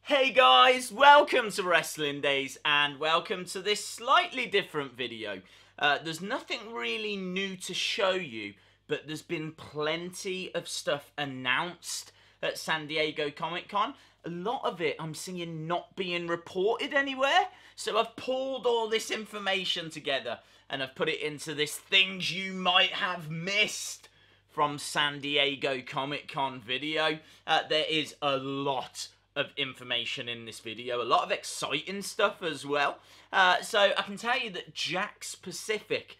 Hey guys, welcome to Wrestling Daze and welcome to this slightly different video. There's nothing really new to show you, but there's been plenty of stuff announced at San Diego Comic-Con. A lot of it I'm seeing not being reported anywhere, so I've pulled all this information together and I've put it into this things you might have missed from San Diego Comic-Con video. There is a lot of information in this video, a lot of exciting stuff as well. So I can tell you that Jakks Pacific,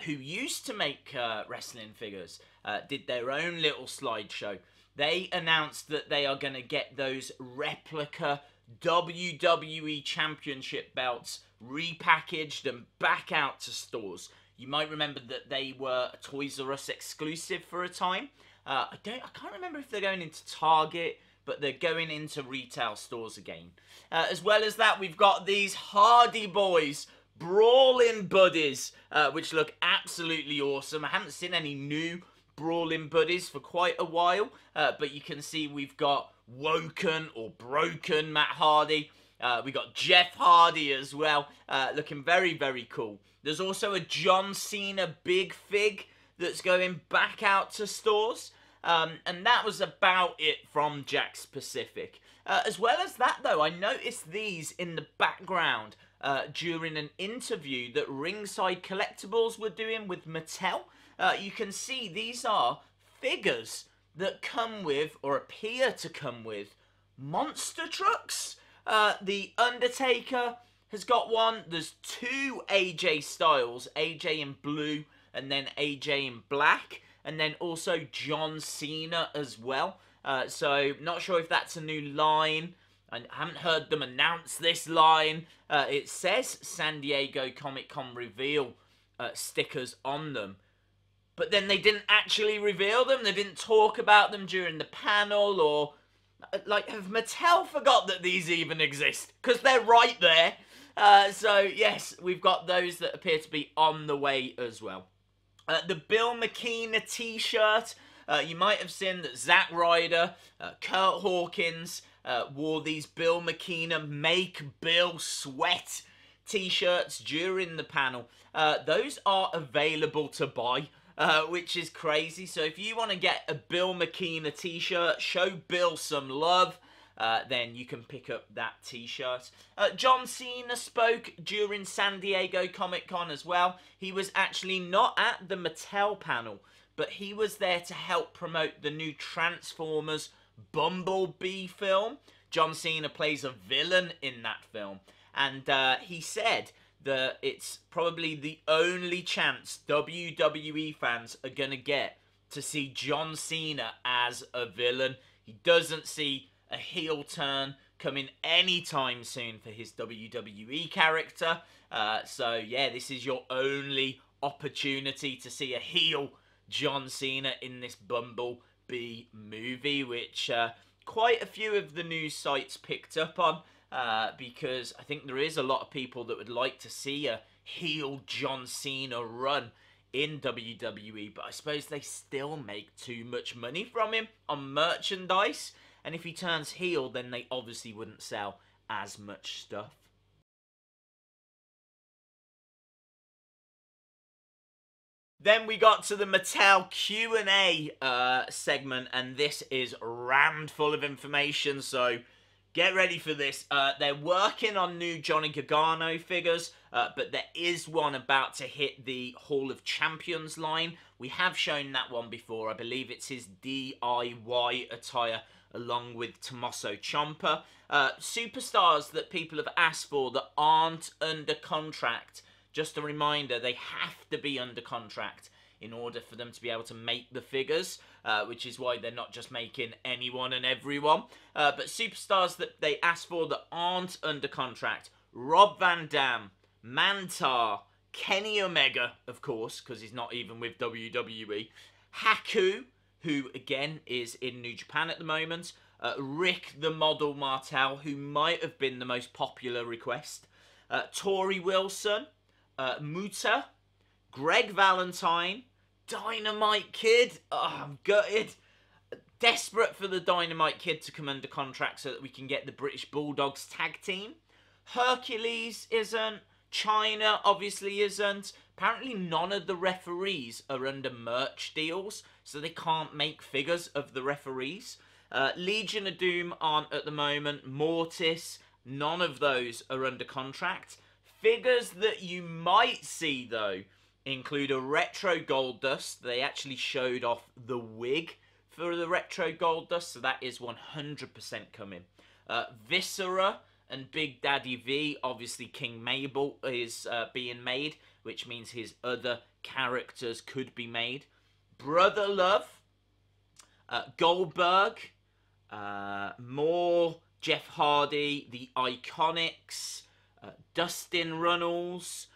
who used to make wrestling figures, did their own little slideshow. They announced that they are going to get those replica WWE Championship belts repackaged and back out to stores. You might remember that they were a Toys R Us exclusive for a time. I can't remember if they're going into Target, but they're going into retail stores again. As well as that, we've got these Hardy Boys Brawling Buddies, which look absolutely awesome. I haven't seen any new Brawling Buddies for quite a while, but you can see we've got Woken or Broken Matt Hardy. We got Jeff Hardy as well, looking very, very cool. There's also a John Cena Big Fig that's going back out to stores. And that was about it from Jakks Pacific. As well as that, though, I noticed these in the background during an interview that Ringside Collectibles were doing with Mattel. You can see these are figures that come with, or appear to come with, monster trucks. The Undertaker has got one. There's two AJ Styles, AJ in blue and then AJ in black. And then also John Cena as well. So, not sure if that's a new line. I haven't heard them announce this line. It says San Diego Comic-Con reveal stickers on them. But then they didn't actually reveal them. They didn't talk about them during the panel. Or, like, have Mattel forgot that these even exist? Because they're right there. So, yes, we've got those that appear to be on the way as well. The Bill McKenna t-shirt, you might have seen that Zack Ryder, Kurt Hawkins wore these Bill McKenna Make Bill Sweat t-shirts during the panel. Those are available to buy, which is crazy. So if you want to get a Bill McKenna t-shirt, show Bill some love, then you can pick up that t-shirt. John Cena spoke during San Diego Comic-Con as well. He was actually not at the Mattel panel, but he was there to help promote the new Transformers Bumblebee film. John Cena plays a villain in that film, and he said that it's probably the only chance WWE fans are going to get to see John Cena as a villain. He doesn't see a heel turn coming anytime soon for his WWE character. So, yeah, this is your only opportunity to see a heel John Cena in this Bumblebee movie, which quite a few of the news sites picked up on, because I think there is a lot of people that would like to see a heel John Cena run in WWE, but I suppose they still make too much money from him on merchandise. And if he turns heel, then they obviously wouldn't sell as much stuff. Then we got to the Mattel Q&A segment, and this is rammed full of information, so get ready for this. They're working on new Johnny Gargano figures, but there is one about to hit the Hall of Champions line. We have shown that one before. I believe it's his DIY attire, along with Tommaso Ciampa. Superstars that people have asked for that aren't under contract. Just a reminder, they have to be under contract in order for them to be able to make the figures, which is why they're not just making anyone and everyone. But superstars that they asked for that aren't under contract: Rob Van Dam, Mantar, Kenny Omega, of course, because he's not even with WWE, Haku, who, again, is in New Japan at the moment. Rick the Model Martel, who might have been the most popular request. Tori Wilson. Muta. Greg Valentine. Dynamite Kid. Oh, I'm gutted. Desperate for the Dynamite Kid to come under contract so that we can get the British Bulldogs tag team. Hercules isn't. China obviously isn't. Apparently none of the referees are under merch deals, so they can't make figures of the referees. Legion of Doom aren't at the moment. Mortis, none of those are under contract. Figures that you might see, though, include a Retro Goldust. They actually showed off the wig for the Retro Goldust, so that is 100% coming. Viscera and Big Daddy V, obviously King Mabel is being made, which means his other characters could be made. Brother Love, Goldberg, more Jeff Hardy, the Iconics, Dustin Runnels.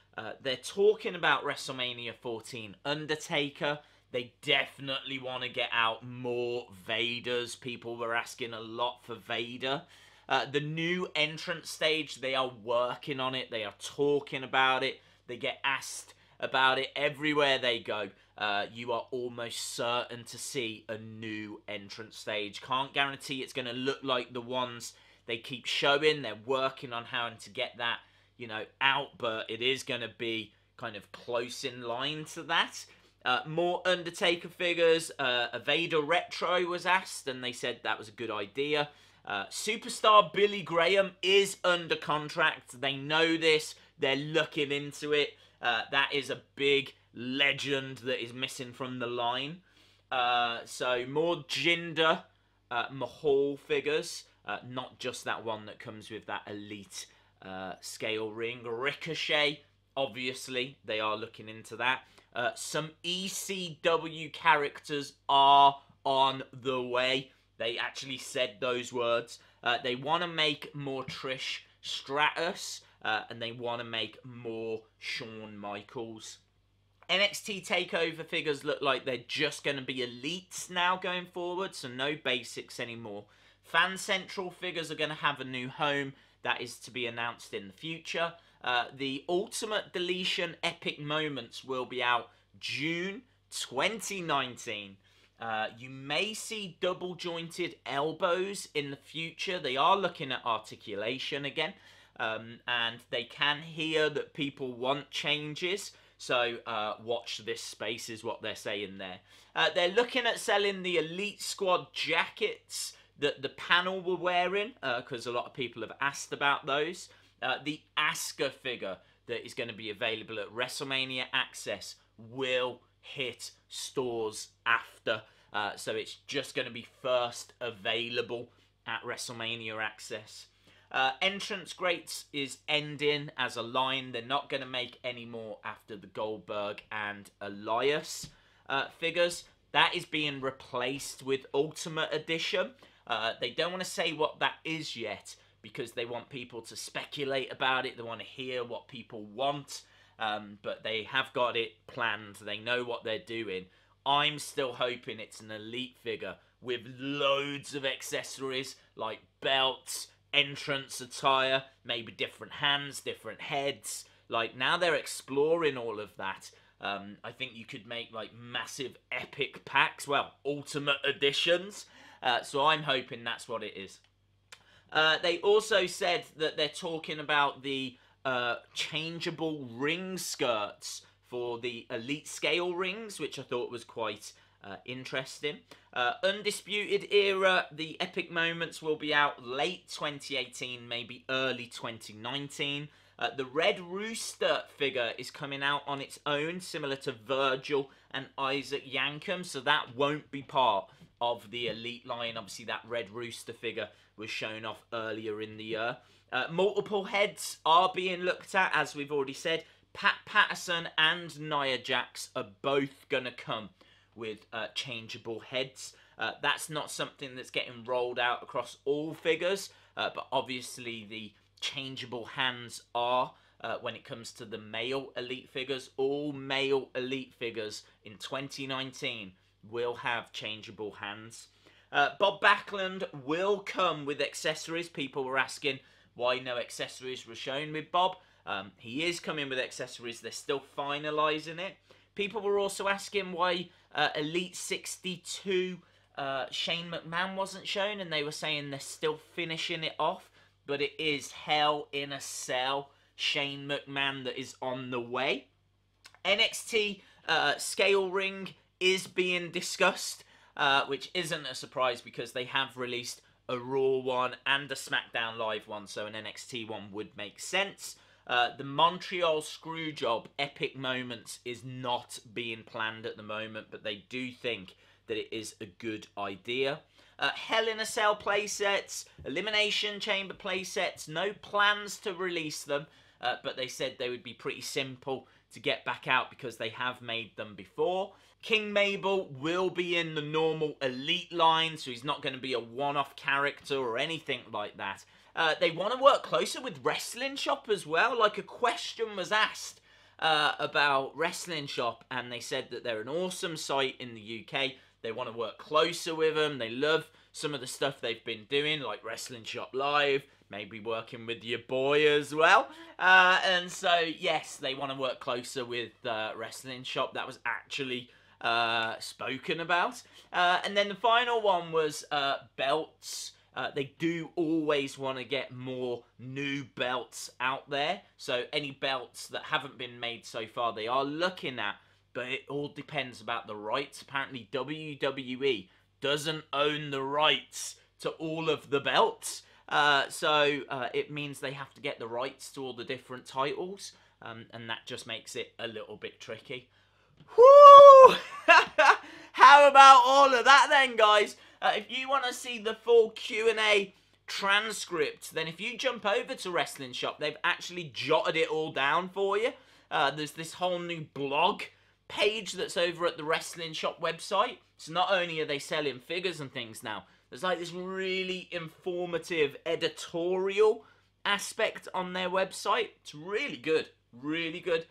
They're talking about WrestleMania 14. Undertaker. They definitely want to get out more Vaders. People were asking a lot for Vader. The new entrance stage, they are working on it. They are talking about it. They get asked about it everywhere they go. You are almost certain to see a new entrance stage. Can't guarantee it's going to look like the ones they keep showing. They're working on how to get that, you know, out, but it is going to be kind of close in line to that. More Undertaker figures. A Vader Retro was asked, and they said that was a good idea. Superstar Billy Graham is under contract. They know this. They're looking into it. That is a big legend that is missing from the line. So more Jinder Mahal figures. Not just that one that comes with that elite scale ring. Ricochet, obviously, they are looking into that. Some ECW characters are on the way. They actually said those words. They want to make more Trish Stratus, and they want to make more Shawn Michaels. NXT TakeOver figures look like they're just going to be elites now going forward, so no basics anymore. Fan Central figures are going to have a new home. That is to be announced in the future. The Ultimate Deletion Epic Moments will be out June 2019. You may see double jointed elbows in the future. They are looking at articulation again, and they can hear that people want changes. So watch this space is what they're saying there. They're looking at selling the Elite Squad jackets that the panel were wearing, because a lot of people have asked about those. The Asuka figure that is going to be available at WrestleMania Access will hit stores after. So it's just going to be first available at WrestleMania Access. Entrance Greats is ending as a line. They're not going to make any more after the Goldberg and Elias figures. That is being replaced with Ultimate Edition. They don't want to say what that is yet because they want people to speculate about it. They want to hear what people want. But they have got it planned. They know what they're doing. I'm still hoping it's an Elite figure with loads of accessories like belts, entrance attire, maybe different hands, different heads. Like, now they're exploring all of that. I think you could make like massive epic packs, well, ultimate editions. So I'm hoping that's what it is. They also said that they're talking about the changeable ring skirts for the Elite scale rings, which I thought was quite interesting. Undisputed Era, the Epic Moments will be out late 2018, maybe early 2019. The Red Rooster figure is coming out on its own, similar to Virgil and Isaac Yankem, so that won't be part of the Elite line. Obviously, that Red Rooster figure was shown off earlier in the year. Multiple heads are being looked at, as we've already said. Pat Patterson and Nia Jax are both going to come with changeable heads. That's not something that's getting rolled out across all figures, but obviously the changeable hands are when it comes to the male Elite figures. All male Elite figures in 2019 will have changeable hands. Bob Backlund will come with accessories. People were asking why no accessories were shown with Bob. He is coming with accessories. They're still finalising it. People were also asking why Elite 62 Shane McMahon wasn't shown, and they were saying they're still finishing it off, but it is Hell in a Cell Shane McMahon that is on the way. NXT scale ring is being discussed, which isn't a surprise because they have released a Raw one and a SmackDown Live one, so an NXT one would make sense. The Montreal Screwjob Epic Moments is not being planned at the moment, but they do think that it is a good idea. Hell in a Cell playsets, Elimination Chamber playsets, no plans to release them, but they said they would be pretty simple to get back out because they have made them before. King Mabel will be in the normal Elite line, so he's not going to be a one-off character or anything like that. They want to work closer with Wrestling Shop as well. Like, a question was asked about Wrestling Shop, and they said that they're an awesome site in the UK. They want to work closer with them. They love some of the stuff they've been doing, like Wrestling Shop Live, maybe working with your boy as well. And so, yes, they want to work closer with Wrestling Shop. That was actually spoken about. And then the final one was belts. They do always want to get more new belts out there. So any belts that haven't been made so far, they are looking at. But it all depends about the rights. Apparently, WWE doesn't own the rights to all of the belts. So it means they have to get the rights to all the different titles. And that just makes it a little bit tricky. Woo! How about all of that then, guys? If you want to see the full Q&A transcript, then if you jump over to Wrestling Shop, they've actually jotted it all down for you. There's this whole new blog page that's over at the Wrestling Shop website. So not only are they selling figures and things now, there's like this really informative editorial aspect on their website. It's really good. Really good.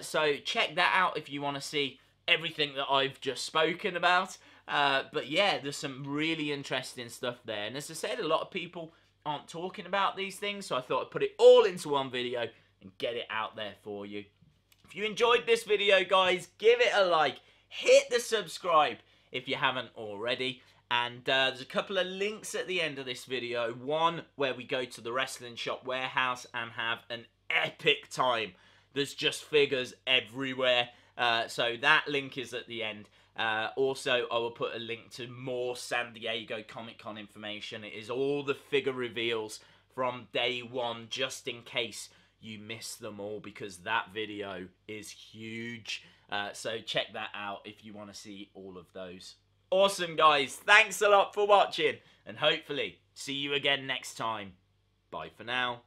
So check that out if you want to see everything that I've just spoken about. But yeah, there's some really interesting stuff there. And as I said, a lot of people aren't talking about these things, so I thought I'd put it all into one video and get it out there for you. If you enjoyed this video, guys, give it a like. Hit the subscribe if you haven't already. And there's a couple of links at the end of this video. One where we go to the Wrestling Shop warehouse and have an epic time. There's just figures everywhere. So that link is at the end. Also, I will put a link to more San Diego Comic-Con information. It is all the figure reveals from day one, just in case you missed them all, because that video is huge. So check that out if you want to see all of those. Awesome, guys. Thanks a lot for watching, and hopefully see you again next time. Bye for now.